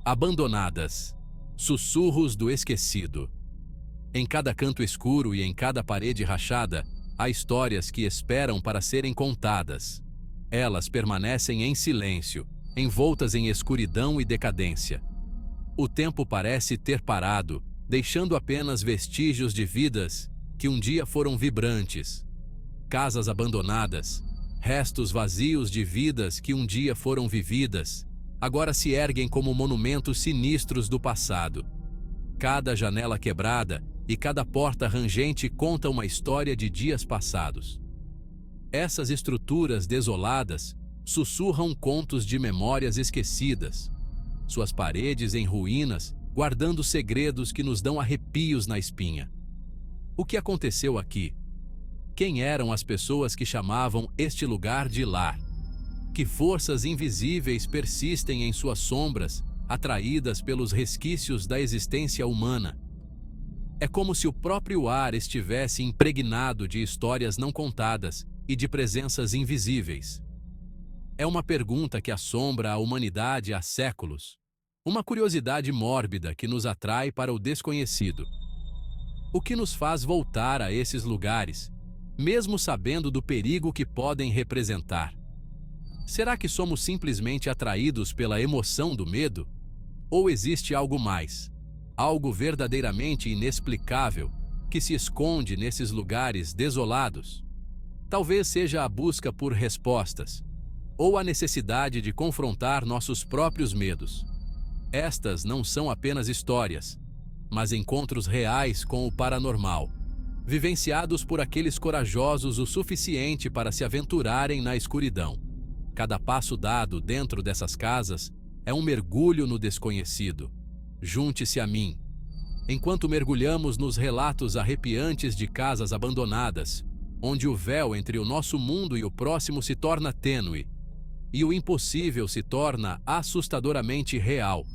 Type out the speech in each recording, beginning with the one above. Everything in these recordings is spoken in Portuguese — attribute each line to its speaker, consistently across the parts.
Speaker 1: Abandonadas. Sussurros do esquecido. Em cada canto escuro e em cada parede rachada, há histórias que esperam para serem contadas. Elas permanecem em silêncio, envoltas em escuridão e decadência. O tempo parece ter parado, deixando apenas vestígios de vidas que um dia foram vibrantes. Casas abandonadas, restos vazios de vidas que um dia foram vividas, agora se erguem como monumentos sinistros do passado. Cada janela quebrada e cada porta rangente conta uma história de dias passados. Essas estruturas desoladas sussurram contos de memórias esquecidas, suas paredes em ruínas, guardando segredos que nos dão arrepios na espinha. O que aconteceu aqui? Quem eram as pessoas que chamavam este lugar de lar? Que forças invisíveis persistem em suas sombras, atraídas pelos resquícios da existência humana? É como se o próprio ar estivesse impregnado de histórias não contadas e de presenças invisíveis. É uma pergunta que assombra a humanidade há séculos. Uma curiosidade mórbida que nos atrai para o desconhecido. O que nos faz voltar a esses lugares, mesmo sabendo do perigo que podem representar? Será que somos simplesmente atraídos pela emoção do medo? Ou existe algo mais? Algo verdadeiramente inexplicável que se esconde nesses lugares desolados? Talvez seja a busca por respostas, ou a necessidade de confrontar nossos próprios medos. Estas não são apenas histórias, mas encontros reais com o paranormal, vivenciados por aqueles corajosos o suficiente para se aventurarem na escuridão. Cada passo dado dentro dessas casas é um mergulho no desconhecido. Junte-se a mim. Enquanto mergulhamos nos relatos arrepiantes de casas abandonadas, onde o véu entre o nosso mundo e o próximo se torna tênue, e o impossível se torna assustadoramente real.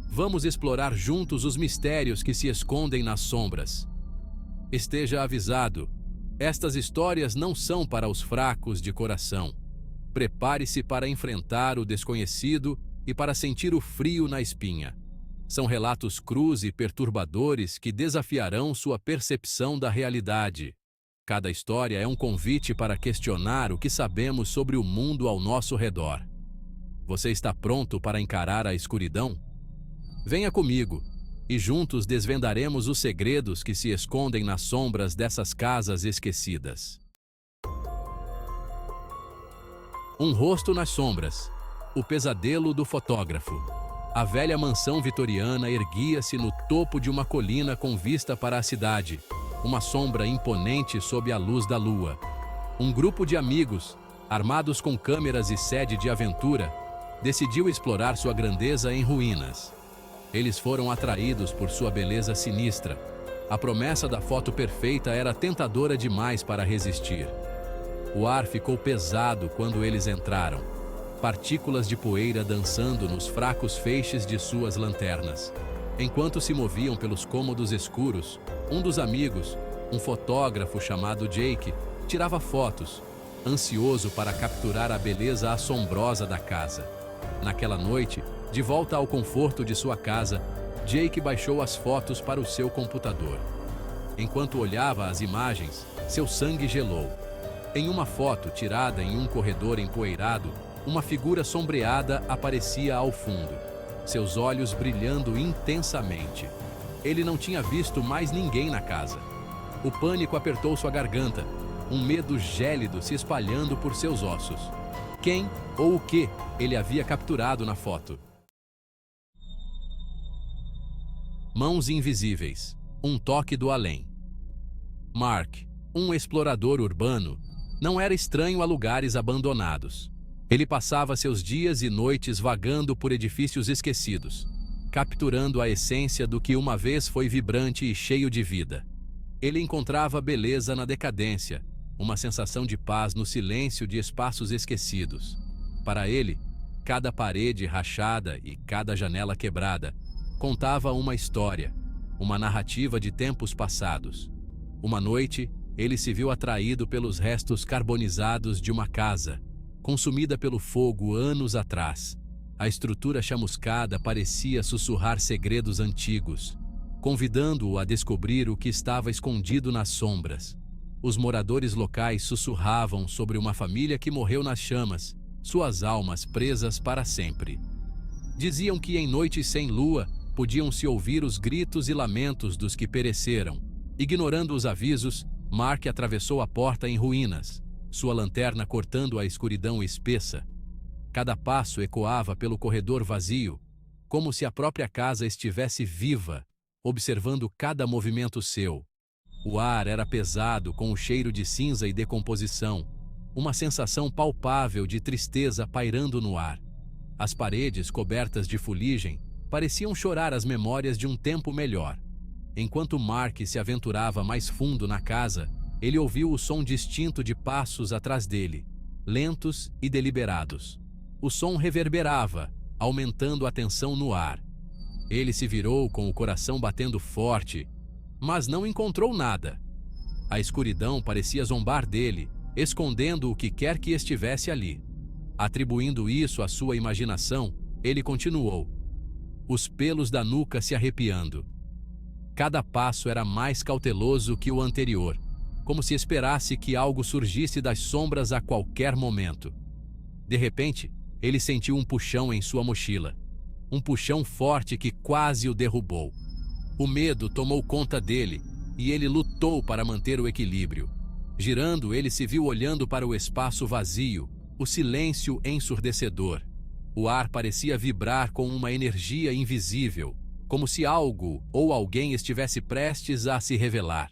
Speaker 1: Vamos explorar juntos os mistérios que se escondem nas sombras. Esteja avisado, estas histórias não são para os fracos de coração. Prepare-se para enfrentar o desconhecido e para sentir o frio na espinha. São relatos crus e perturbadores que desafiarão sua percepção da realidade. Cada história é um convite para questionar o que sabemos sobre o mundo ao nosso redor. Você está pronto para encarar a escuridão? Venha comigo, e juntos desvendaremos os segredos que se escondem nas sombras dessas casas esquecidas. Um rosto nas sombras. O pesadelo do fotógrafo. A velha mansão vitoriana erguia-se no topo de uma colina com vista para a cidade, uma sombra imponente sob a luz da lua. Um grupo de amigos, armados com câmeras e sede de aventura, decidiu explorar sua grandeza em ruínas. Eles foram atraídos por sua beleza sinistra. A promessa da foto perfeita era tentadora demais para resistir. O ar ficou pesado quando eles entraram, partículas de poeira dançando nos fracos feixes de suas lanternas. Enquanto se moviam pelos cômodos escuros, um dos amigos, um fotógrafo chamado Jake, tirava fotos, ansioso para capturar a beleza assombrosa da casa. Naquela noite, de volta ao conforto de sua casa, Jake baixou as fotos para o seu computador. Enquanto olhava as imagens, seu sangue gelou. Em uma foto tirada em um corredor empoeirado, uma figura sombreada aparecia ao fundo, seus olhos brilhando intensamente. Ele não tinha visto mais ninguém na casa. O pânico apertou sua garganta, um medo gélido se espalhando por seus ossos. Quem ou o que ele havia capturado na foto? Mãos invisíveis. Um toque do além. Mark, um explorador urbano, não era estranho a lugares abandonados. Ele passava seus dias e noites vagando por edifícios esquecidos, capturando a essência do que uma vez foi vibrante e cheio de vida. Ele encontrava beleza na decadência, uma sensação de paz no silêncio de espaços esquecidos. Para ele, cada parede rachada e cada janela quebrada contava uma história, uma narrativa de tempos passados. Uma noite, ele se viu atraído pelos restos carbonizados de uma casa, consumida pelo fogo anos atrás. A estrutura chamuscada parecia sussurrar segredos antigos, convidando-o a descobrir o que estava escondido nas sombras. Os moradores locais sussurravam sobre uma família que morreu nas chamas, suas almas presas para sempre. Diziam que em noites sem lua podiam-se ouvir os gritos e lamentos dos que pereceram. Ignorando os avisos, Mark atravessou a porta em ruínas, sua lanterna cortando a escuridão espessa. Cada passo ecoava pelo corredor vazio, como se a própria casa estivesse viva, observando cada movimento seu. O ar era pesado com o cheiro de cinza e decomposição, uma sensação palpável de tristeza pairando no ar. As paredes, cobertas de fuligem, pareciam chorar as memórias de um tempo melhor. Enquanto Mark se aventurava mais fundo na casa, ele ouviu o som distinto de passos atrás dele, lentos e deliberados. O som reverberava, aumentando a tensão no ar. Ele se virou com o coração batendo forte, mas não encontrou nada. A escuridão parecia zombar dele, escondendo o que quer que estivesse ali. Atribuindo isso à sua imaginação, ele continuou, os pelos da nuca se arrepiando. Cada passo era mais cauteloso que o anterior, como se esperasse que algo surgisse das sombras a qualquer momento. De repente, ele sentiu um puxão em sua mochila. Um puxão forte que quase o derrubou. O medo tomou conta dele e ele lutou para manter o equilíbrio. Girando, ele se viu olhando para o espaço vazio, o silêncio ensurdecedor. O ar parecia vibrar com uma energia invisível, como se algo ou alguém estivesse prestes a se revelar.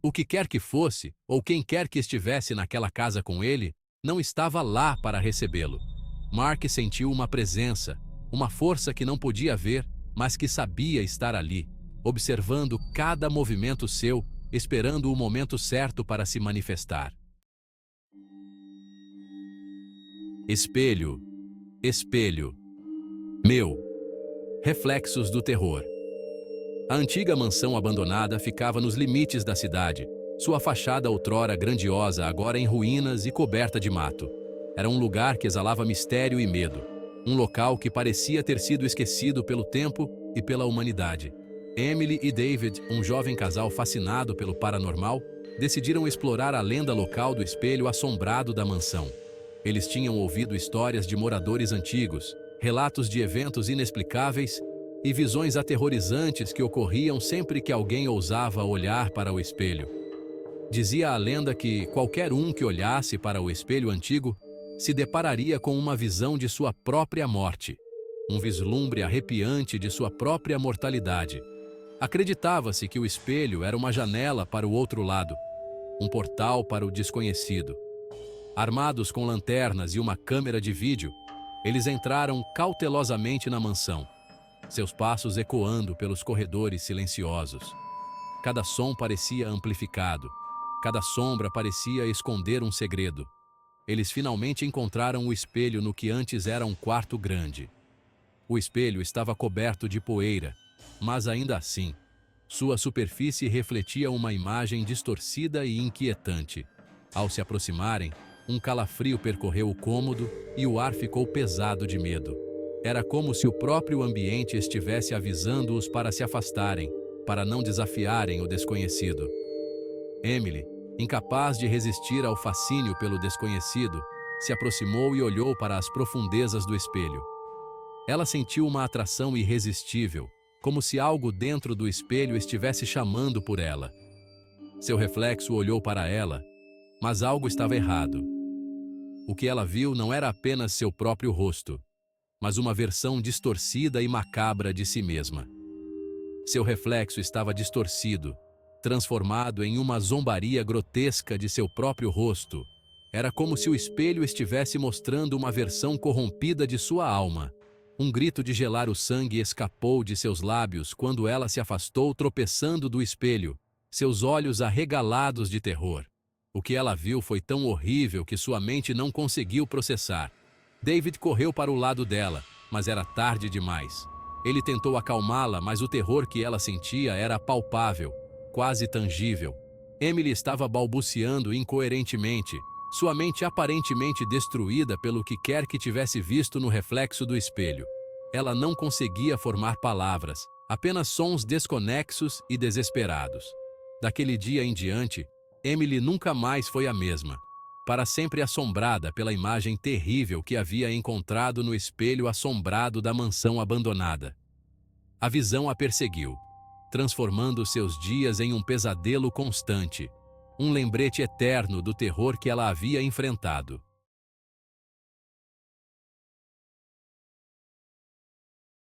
Speaker 1: O que quer que fosse, ou quem quer que estivesse naquela casa com ele, não estava lá para recebê-lo. Mark sentiu uma presença, uma força que não podia ver, mas que sabia estar ali, observando cada movimento seu, esperando o momento certo para se manifestar. Espelho, espelho. Meu. Reflexos do terror. A antiga mansão abandonada ficava nos limites da cidade, sua fachada outrora grandiosa agora em ruínas e coberta de mato. Era um lugar que exalava mistério e medo, um local que parecia ter sido esquecido pelo tempo e pela humanidade. Emily e David, um jovem casal fascinado pelo paranormal, decidiram explorar a lenda local do espelho assombrado da mansão. Eles tinham ouvido histórias de moradores antigos, relatos de eventos inexplicáveis e visões aterrorizantes que ocorriam sempre que alguém ousava olhar para o espelho. Dizia a lenda que qualquer um que olhasse para o espelho antigo se depararia com uma visão de sua própria morte, um vislumbre arrepiante de sua própria mortalidade. Acreditava-se que o espelho era uma janela para o outro lado, um portal para o desconhecido. Armados com lanternas e uma câmera de vídeo, eles entraram cautelosamente na mansão, seus passos ecoando pelos corredores silenciosos. Cada som parecia amplificado, cada sombra parecia esconder um segredo. Eles finalmente encontraram o espelho no que antes era um quarto grande. O espelho estava coberto de poeira, mas ainda assim, sua superfície refletia uma imagem distorcida e inquietante. Ao se aproximarem, um calafrio percorreu o cômodo e o ar ficou pesado de medo. Era como se o próprio ambiente estivesse avisando-os para se afastarem, para não desafiarem o desconhecido. Emily, incapaz de resistir ao fascínio pelo desconhecido, se aproximou e olhou para as profundezas do espelho. Ela sentiu uma atração irresistível, como se algo dentro do espelho estivesse chamando por ela. Seu reflexo olhou para ela, mas algo estava errado. O que ela viu não era apenas seu próprio rosto, mas uma versão distorcida e macabra de si mesma. Seu reflexo estava distorcido, transformado em uma zombaria grotesca de seu próprio rosto. Era como se o espelho estivesse mostrando uma versão corrompida de sua alma. Um grito de gelar o sangue escapou de seus lábios quando ela se afastou tropeçando do espelho, seus olhos arregalados de terror. O que ela viu foi tão horrível que sua mente não conseguiu processar. David correu para o lado dela, mas era tarde demais. Ele tentou acalmá-la, mas o terror que ela sentia era palpável, quase tangível. Emily estava balbuciando incoerentemente, sua mente aparentemente destruída pelo que quer que tivesse visto no reflexo do espelho. Ela não conseguia formar palavras, apenas sons desconexos e desesperados. Daquele dia em diante, Emily nunca mais foi a mesma, para sempre assombrada pela imagem terrível que havia encontrado no espelho assombrado da mansão abandonada. A visão a perseguiu, transformando seus dias em um pesadelo constante, um lembrete eterno do terror que ela havia enfrentado.